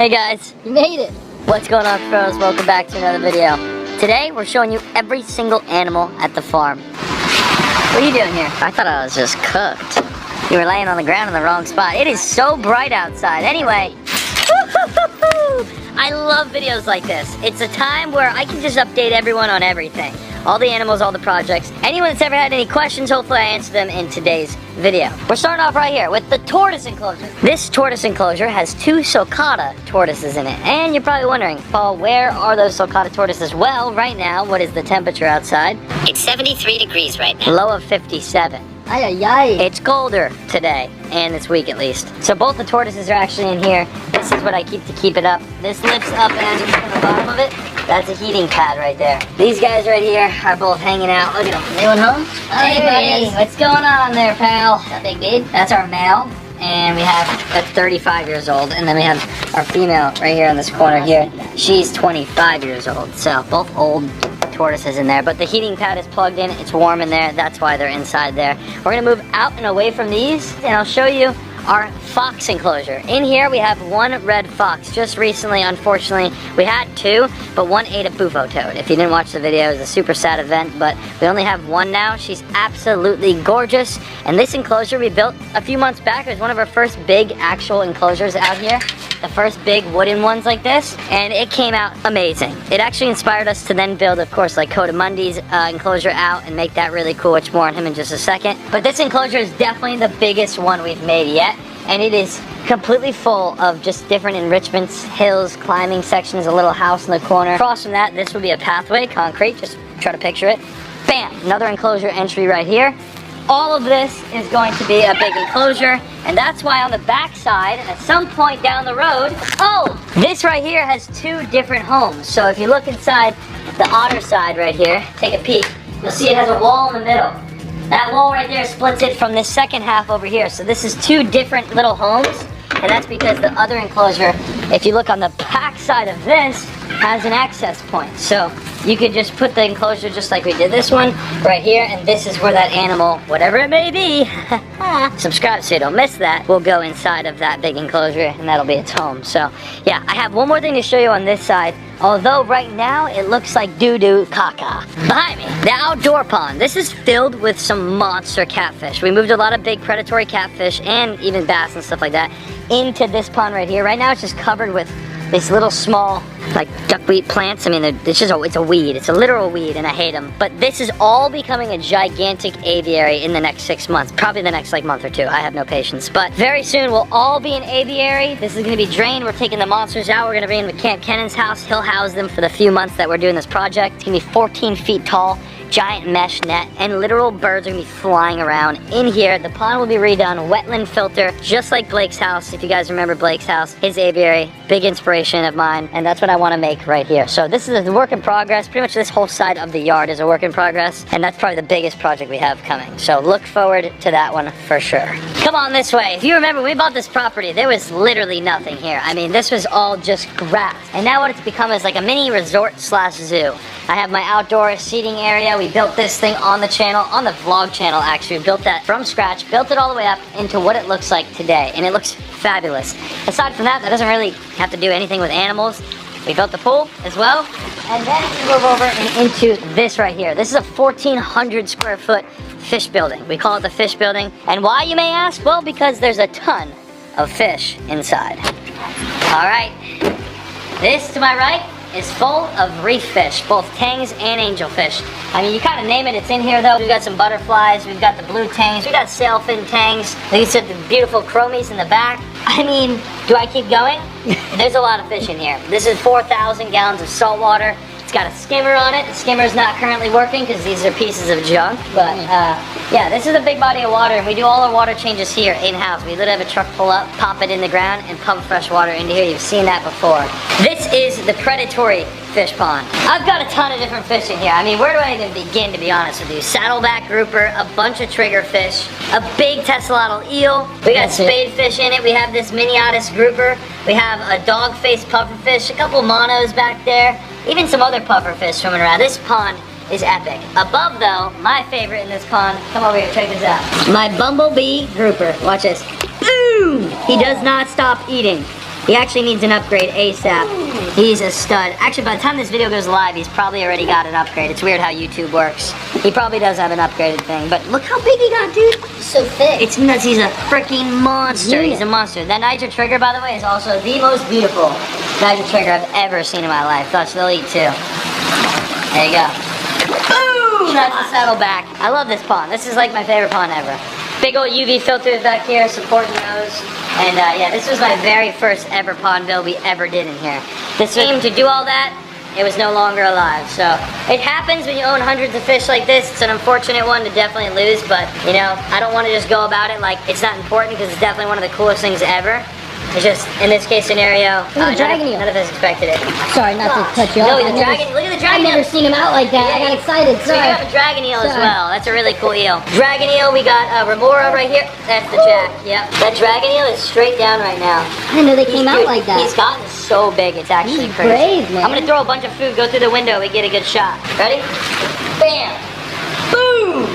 Hey guys, You made it. what's going on, pros? Welcome back to another video. Today we're showing you every single animal at the farm. What are you doing here? I thought I was just cooked. You were laying on the ground in the wrong spot. It is so bright outside. Anyway, I love videos like this. It's a time where I can just update everyone on everything. All the animals, all the projects. Anyone that's ever had any questions, hopefully I answer them in today's video. We're starting off right here with the tortoise enclosure. This tortoise enclosure has 2 sulcata tortoises in it. And you're probably wondering, Paul, where are those sulcata tortoises? Well, right now, what is the temperature outside? It's 73 degrees right now. Low of 57. Ay, ay, ay. It's colder today, and this week at least. So both the tortoises are actually in here. This is what I keep to keep it up. This lifts up, and as you look at the bottom of it, that's a heating pad right there. These guys right here are both hanging out. Look at them. Anyone home? Hey, buddy. What's going on there, pal? That big dude. That's our male, and we have that's 35 years old, and then we have our female right here in this corner here. She's 25 years old, so both old tortoises in there, but the heating pad is plugged in. It's warm in there. That's why they're inside there. We're gonna move out and away from these, and I'll show you our fox enclosure. In here we have 1 red fox. Just recently, unfortunately, we had 2, but 1 ate a bufo toad. If you didn't watch the video, it was a super sad event, but we only have 1 now. She's absolutely gorgeous, and this enclosure we built a few months back. It was one of our first big actual enclosures out here. The first big wooden ones like this, and it came out amazing. It actually inspired us to then build, of course, like Mundi's enclosure out and make that really cool, which more on him in just a second. But this enclosure is definitely the biggest one we've made yet, and it is completely full of just different enrichments, hills, climbing sections, a little house in the corner. Across from that, this would be a pathway, concrete, just try to picture it. Bam, another enclosure entry right here. All of this is going to be a big enclosure, and that's why on the back side, at some point down the road, this right here has 2 different homes. So if you look inside the otter side right here, take a peek, you'll see it has a wall in the middle. That wall right there splits it from this second half over here. So this is 2 different little homes, and that's because the other enclosure, if you look on the back side of this, has an access point. So you could just put the enclosure just like we did this one right here, and this is where that animal, whatever it may be, subscribe so you don't miss that, will go inside of that big enclosure, and that'll be its home. So yeah, I have one more thing to show you on this side. Although right now it looks like doo-doo caca. Behind me, the outdoor pond. This is filled with some monster catfish. We moved a lot of big predatory catfish and even bass and stuff like that into this pond right here. Right now it's just covered with these little small like duckweed plants. I mean, it's a weed. It's a literal weed, and I hate them. But this is all becoming a gigantic aviary in the next 6 months. Probably the next like month or 2. I have no patience. But very soon we'll all be an aviary. This is gonna be drained. We're taking the monsters out. We're gonna bring them to Camp Kennan's house. He'll house them for the few months that we're doing this project. It's gonna be 14 feet tall. Giant mesh net, and literal birds are gonna be flying around in here. The pond will be redone, wetland filter, just like Blake's house. If you guys remember Blake's house, his aviary, big inspiration of mine, and that's what I want to make right here. So this is a work in progress. Pretty much this whole side of the yard is a work in progress, and that's probably the biggest project we have coming. So look forward to that one for sure. Come on this way. If you remember, when we bought this property, there was literally nothing here. I mean, this was all just grass, and now what it's become is like a mini resort slash zoo. I have my outdoor seating area. We built this thing on the channel, on the vlog channel actually. We built that from scratch, built it all the way up into what it looks like today, and it looks fabulous. Aside from that, that doesn't really have to do anything with animals. We built the pool as well, and then we move over and into this right here. This is a 1,400 square foot fish building. We call it the fish building. And why, you may ask? Well, because there's a ton of fish inside. All right, this to my right is full of reef fish, both tangs and angelfish. I mean, you kind of name it, it's in here though. We've got some butterflies, we've got the blue tangs, we've got sailfin tangs. Like you said, the beautiful chromies in the back. I mean, do I keep going? There's a lot of fish in here. This is 4,000 gallons of salt water. It's got a skimmer on it. The skimmer's not currently working because these are pieces of junk. But yeah, this is a big body of water, and we do all our water changes here in-house. We literally have a truck pull up, pop it in the ground, and pump fresh water into here. You've seen that before. This is the predatory fish pond. I've got a ton of different fish in here. I mean, where do I even begin, to be honest with you? Saddleback grouper, a bunch of triggerfish, a big tesselotl eel. We got spadefish in it. We have this miniatus grouper. We have a dog-faced pufferfish, a couple monos back there, even some other pufferfish swimming around. This pond is epic. Above though, my favorite in this pond, come over here, check this out. My bumblebee grouper, watch this. Boom! He does not stop eating. He actually needs an upgrade ASAP. He's a stud. Actually, by the time this video goes live, he's probably already got an upgrade. It's weird how YouTube works. He probably does have an upgraded thing, but look how big he got, dude. He's so thick. It's nuts. He's a freaking monster. He's a monster. That Niger trigger, by the way, is also the most beautiful Niger trigger I've ever seen in my life. Thus, they'll eat too. There you go. Boom! That's the saddleback. I love this pond. This is like my favorite pond ever. Big old UV filters back here supporting those. And yeah, this was my very first ever pond build we ever did in here. This aim to do all that, it was no longer alive. So it happens when you own hundreds of fish like this. It's an unfortunate one to definitely lose, but you know, I don't want to just go about it like it's not important because it's definitely one of the coolest things ever. It's just, in this case scenario, none of us expected it. Sorry, not to cut you off. No, the dragon, look at the dragon I've never seen him out like that. I got excited. So you have a dragon eel as well. That's a really cool eel. Dragon eel, we got remora right here. That's the jack, yep. That dragon eel is straight down right now. I didn't know they came out like that. He's gotten so big, it's actually He's crazy. brave, man. I'm gonna throw a bunch of food, go through the window, we get a good shot. Ready? Bam! Boom!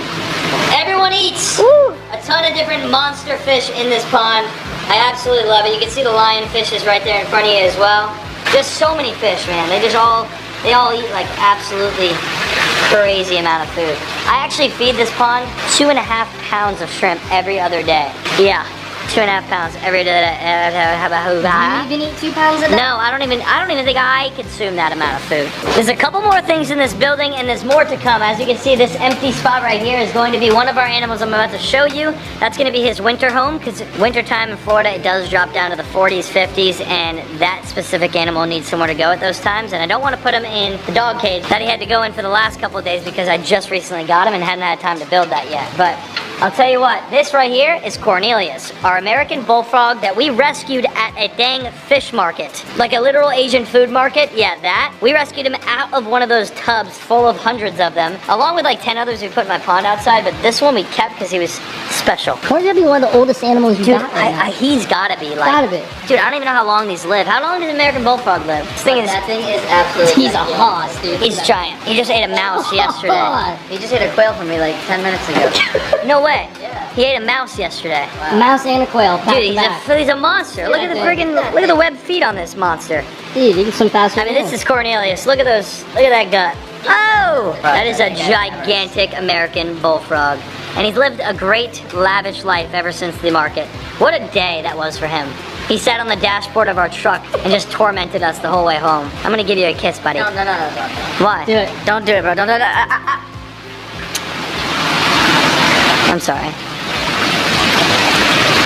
Everyone eats! Woo. A ton of different monster fish in this pond. I absolutely love it. You can see the lionfishes right there in front of you as well. Just so many fish, man. They all eat like absolutely crazy amount of food. I actually feed this pond 2.5 pounds of shrimp every other day. Yeah, 2.5 pounds every day. Do you even eat 2 pounds of that? No, I don't even think I consume that amount of food. There's a couple more things in this building and there's more to come. As you can see, this empty spot right here is going to be one of our animals I'm about to show you. That's going to be his winter home because winter time in Florida, it does drop down to the 40s, 50s, and that specific animal needs somewhere to go at those times. And I don't want to put him in the dog cage that he had to go in for the last couple of days because I just recently got him and hadn't had time to build that yet. But I'll tell you what, this right here is Cornelius, our American bullfrog that we rescued at a dang fish market. Like a literal Asian food market, yeah, that. We rescued him out of one of those tubs full of hundreds of them, along with like 10 others we put in my pond outside, but this one we kept because he was special. Why would that be one of the oldest animals you Dude, got right now? he's gotta be like... Gotta be. Dude, I don't even know how long these live. How long does American bullfrog live? That thing is absolutely... He's a hoss, dude. He's giant. He just ate a mouse yesterday. He just ate a quail from me like 10 minutes ago. No way. Yeah. He ate a mouse yesterday. A mouse and a quail. Dude, he's a monster. Look at the friggin', look at the webbed feet on this monster. Dude, you get some faster. I mean, this is Cornelius. Look at those. Look at that gut. Oh! That is a gigantic American bullfrog. And he's lived a great, lavish life ever since the market. What a day that was for him. He sat on the dashboard of our truck and just tormented us the whole way home. I'm gonna give you a kiss, buddy. No. Why? Do it. Don't do it, bro. Don't do it. I'm sorry.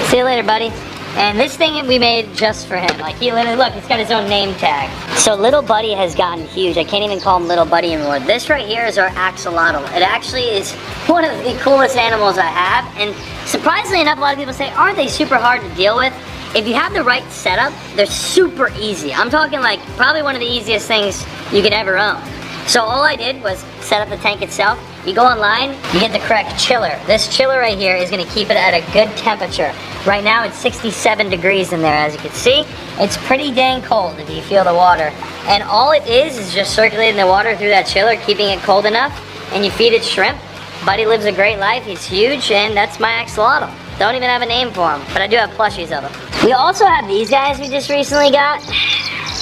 See you later, buddy. And this thing we made just for him. Like, he literally, look, it's got his own name tag. So Little Buddy has gotten huge. I can't even call him Little Buddy anymore. This right here is our axolotl. It actually is one of the coolest animals I have. And surprisingly enough, a lot of people say, aren't they super hard to deal with? If you have the right setup, they're super easy. I'm talking like probably one of the easiest things you could ever own. So all I did was set up the tank itself. You go online, you get the correct chiller. This chiller right here is gonna keep it at a good temperature. Right now it's 67 degrees in there, as you can see. It's pretty dang cold if you feel the water. And all it is just circulating the water through that chiller, keeping it cold enough, and you feed it shrimp. Buddy lives a great life, he's huge, and that's my axolotl. Don't even have a name for him, but I do have plushies of him. We also have these guys we just recently got.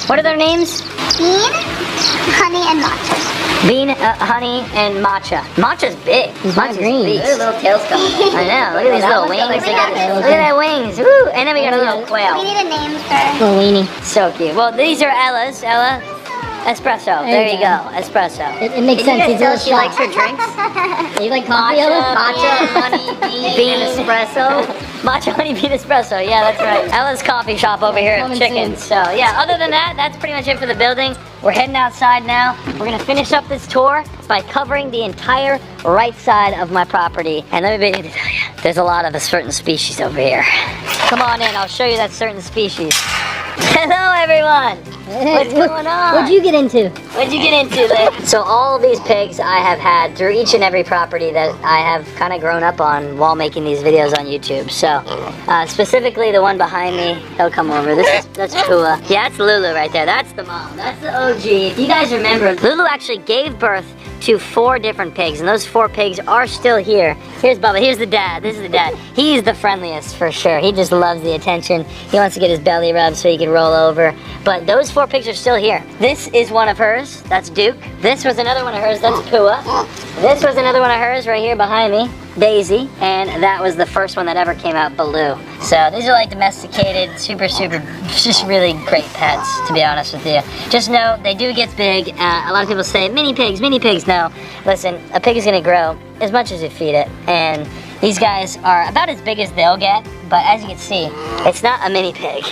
What are their names? Bean, honey, and matcha. Bean, honey, and matcha. Matcha's big. Matcha's green. big. Look at the little tails coming. I know. Look at these little wings. Look at that wings. Woo! And then we got a little We quail. need a name for Little weenie. So cute. Well, these are Ella's. Ella, espresso. There you go. Espresso. It makes sense. He's a little She likes her shot. drinks. You like coffee, Ella? Matcha, honey, bean, espresso. Matcha honey bean espresso. Yeah, that's right. Ella's coffee shop over here at Coming Chickens. soon. So yeah, other than that, that's pretty much it for the building. We're heading outside now. We're gonna finish up this tour by covering the entire right side of my property. And let me tell you, there's a lot of a certain species over here. Come on in, I'll show you that certain species. Hello everyone! What's going on? What'd you get into? What'd you get into there? So all of these pigs I have had through each and every property that I have kind of grown up on while making these videos on YouTube. So specifically the one behind me, he'll come over. That's Pua. Yeah, that's Lulu right there. That's the mom. That's the OG. If you guys remember, Lulu actually gave birth to 4 different pigs, and those 4 pigs are still here. Here's Bubba, here's the dad, this is the dad. He's the friendliest for sure. He just loves the attention. He wants to get his belly rubbed so he can roll over. But those 4 pigs are still here. This is one of hers, that's Duke. This was another one of hers, that's Pua. This was another one of hers right here behind me, Daisy. And that was the first one that ever came out, Baloo. So these are like domesticated, super, just really great pets, to be honest with you. Just know, they do get big. A lot of people say, mini pigs. No, listen, a pig is gonna grow as much as you feed it. And these guys are about as big as they'll get, but as you can see, it's not a mini pig.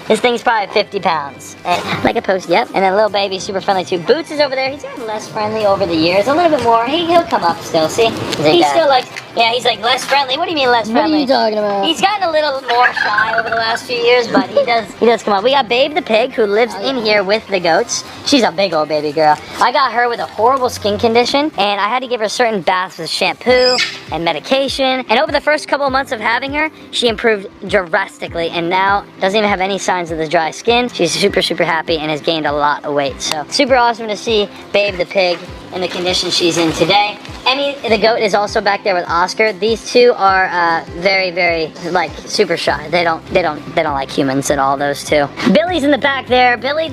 This thing's probably 50 pounds. And like a post, yep. And then little baby, super friendly too. Boots is over there. He's gotten less friendly over the years. A little bit more. He'll come up still, see? He still likes, yeah, he's like less friendly. What do you mean less friendly? What are you talking about? He's gotten a little more shy over the last few years, but he does come up. We got Babe the pig who lives in here with the goats. She's a big old baby girl. I got her with a horrible skin condition, and I had to give her certain baths with shampoo and medication. And over the first couple of months of having her, she improved drastically, and now doesn't even have any signs of the dry skin. She's super happy and has gained a lot of weight. So super awesome to see Babe the pig in the condition she's in today. Emmy the goat is also back there with Oscar. These two are very like super shy. They don't like humans at all, those two. Billy's in the back there. Billy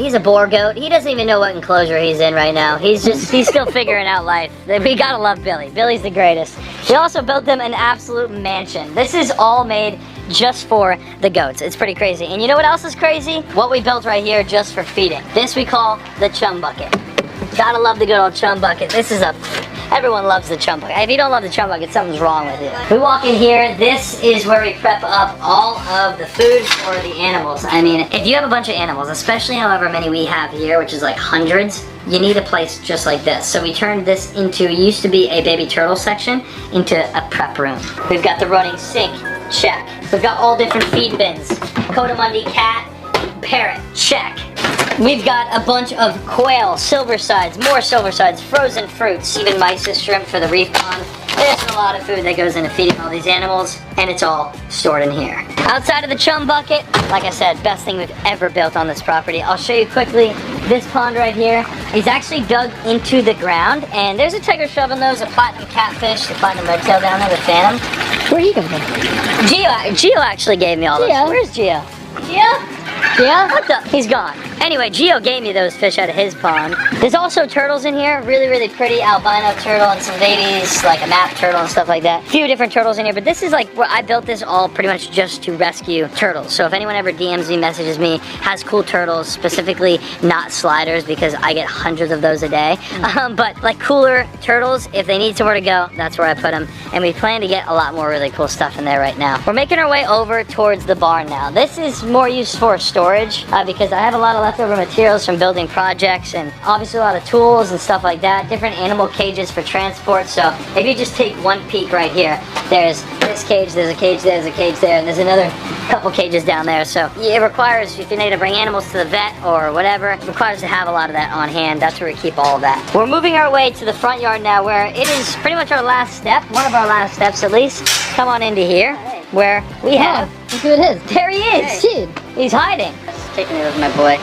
he's a boar goat. He doesn't even know what enclosure he's in right now. He's still figuring out life. We gotta love Billy. Billy's the greatest. We also built them an absolute mansion. This is all made just for the goats. It's pretty crazy. And you know what else is crazy? What we built right here just for feeding. This we call the chum bucket. Gotta love the good old chum bucket. Everyone loves the chum bucket. If you don't love the chum bucket, something's wrong with you. We walk in here, this is where we prep up all of the food for the animals. I mean, if you have a bunch of animals, especially however many we have here, which is like hundreds, you need a place just like this. So we turned this into, used to be a baby turtle section, into a prep room. We've got the running sink, check. We've got all different feed bins. Coatamundi cat, parrot, check. We've got a bunch of quail, silver sides, more silver sides, frozen fruits, even mysis shrimp for the reef pond. There's a lot of food that goes into feeding all these animals, and it's all stored in here. Outside of the chum bucket, like I said, best thing we've ever built on this property. I'll show you quickly. This pond right here is actually dug into the ground, and there's a tiger shovel nose, a platinum catfish, the platinum redtail down there, the phantom. Where are you coming from? Gio actually gave me all those. Where's Gio? Gio? Yeah? What the? He's gone. Anyway, Gio gave me those fish out of his pond. There's also turtles in here. Really pretty albino turtle and some babies, like a map turtle and stuff like that. A few different turtles in here, but this is like where I built this all pretty much just to rescue turtles. So if anyone ever DMs me, messages me, has cool turtles, specifically not sliders because I get hundreds of those a day. But like cooler turtles, if they need somewhere to go, that's where I put them. And we plan to get a lot more really cool stuff in there right now. We're making our way over towards the barn now. This is more used for storage because I have a lot of leftover materials from building projects and obviously a lot of tools and stuff like that. Different animal cages for transport. So if you just take one peek right here, there's this cage, there's a cage there, there's a cage there, and there's another couple cages down there. So it requires, if you need to bring animals to the vet or whatever, it requires to have a lot of that on hand. That's where we keep all of that. We're moving our way to the front yard now where it is pretty much our last step, one of our last steps at least. Come on into here where we have... Look who it is. There he is. Dude. He's hiding. Taking it with my boy.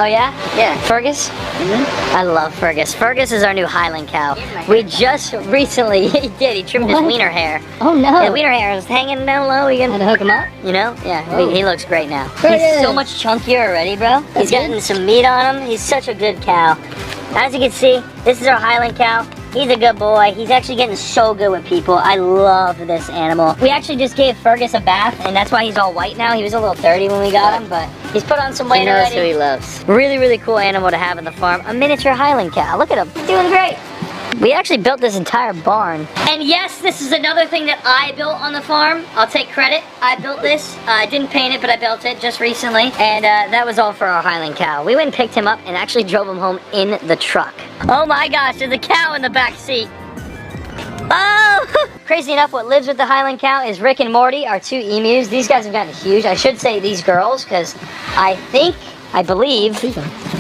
Oh yeah? Yeah. Fergus? I love Fergus. Fergus is our new Highland cow. We just recently, he trimmed his wiener hair. Oh no. Yeah, wiener hair is hanging down low. We Had to hook him up? you know? Yeah, he looks great now. Fergus. He's so much chunkier already, bro. He's gotten some meat on him. He's such a good cow. As you can see, this is our Highland cow. He's a good boy. He's actually getting so good with people. I love this animal. We actually just gave Fergus a bath, and that's why he's all white now. He was a little dirty when we got him, but he's put on some weight already. He knows who he loves. Really cool animal to have in the farm. A miniature Highland cow. Look at him. He's doing great. We actually built this entire barn. And yes, this is another thing that I built on the farm. I'll take credit. I built this. I didn't paint it, but I built it just recently. And that was all for our Highland cow. We went and picked him up and actually drove him home in the truck. Oh my gosh, there's a cow in the back seat. Oh! Crazy enough, what lives with the Highland cow is Rick and Morty, our two emus. These guys have gotten huge. I should say these girls, because I think I believe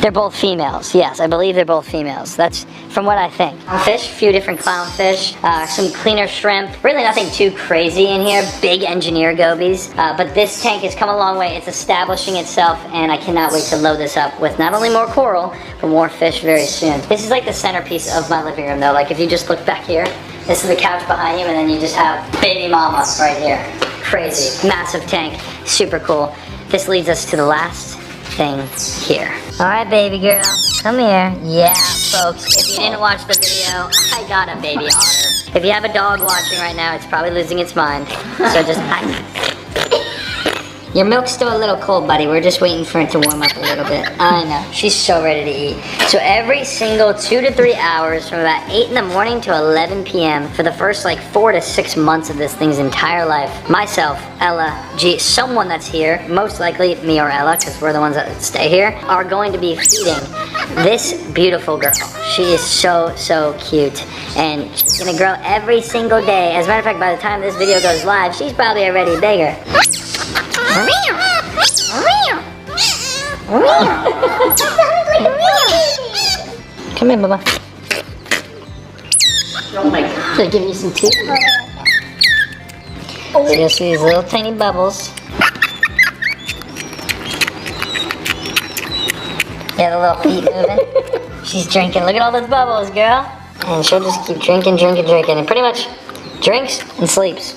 they're both females. Yes, I believe they're both females. That's from what I think. Fish, a few different clownfish, some cleaner shrimp. Really nothing too crazy in here. Big engineer gobies. But this tank has come a long way. It's establishing itself, and I cannot wait to load this up with not only more coral, but more fish very soon. This is like the centerpiece of my living room though. Like if you just look back here, this is the couch behind you, and then you just have baby mama right here. Crazy, massive tank, super cool. This leads us to the last thing here. All right, baby girl, come here. Yeah, folks, if you didn't watch the video, I got a baby otter. If you have a dog watching right now, it's probably losing its mind. So just, your milk's still a little cold, buddy. We're just waiting for it to warm up a little bit. I know, she's so ready to eat. So every single 2 to 3 hours from about 8 in the morning to 11 p.m. for the first like 4 to 6 months of this thing's entire life, myself, Ella, G, someone that's here, most likely me or Ella, because we're the ones that stay here, are going to be feeding this beautiful girl. She is so, so cute. And she's gonna grow every single day. As a matter of fact, by the time this video goes live, she's probably already bigger. Come here, Bubba. Oh my god. Should I give you some tea? So you'll see these little tiny bubbles. Yeah, the little feet moving. She's drinking. Look at all those bubbles, girl. And she'll just keep drinking, drinking, drinking. And pretty much drinks and sleeps.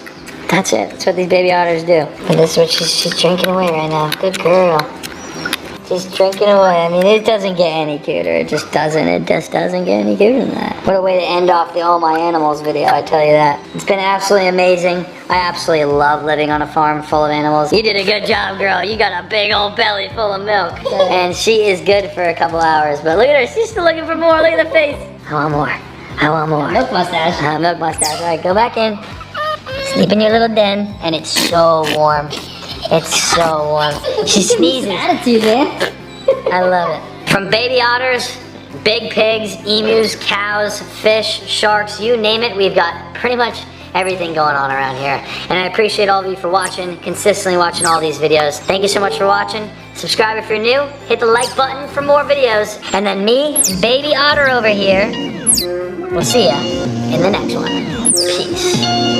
That's it. That's what these baby otters do. And this is what she's drinking away right now. Good girl. She's drinking away. I mean, it doesn't get any cuter. It just doesn't. It just doesn't get any cuter than that. What a way to end off the All My Animals video, I tell you that. It's been absolutely amazing. I absolutely love living on a farm full of animals. You did a good job, girl. You got a big old belly full of milk. And she is good for a couple hours. But look at her. She's still looking for more. Look at the face. I want more. I want more. Milk mustache. Milk mustache. All right, go back in. Sleep in your little den. And it's so warm. It's so warm. She sneezes. Attitude, man. I love it. From baby otters, big pigs, emus, cows, fish, sharks, you name it, we've got pretty much everything going on around here. And I appreciate all of you for watching, consistently watching all these videos. Thank you so much for watching. Subscribe if you're new. Hit the like button for more videos. And then me and baby otter over here, we'll see ya in the next one. Peace.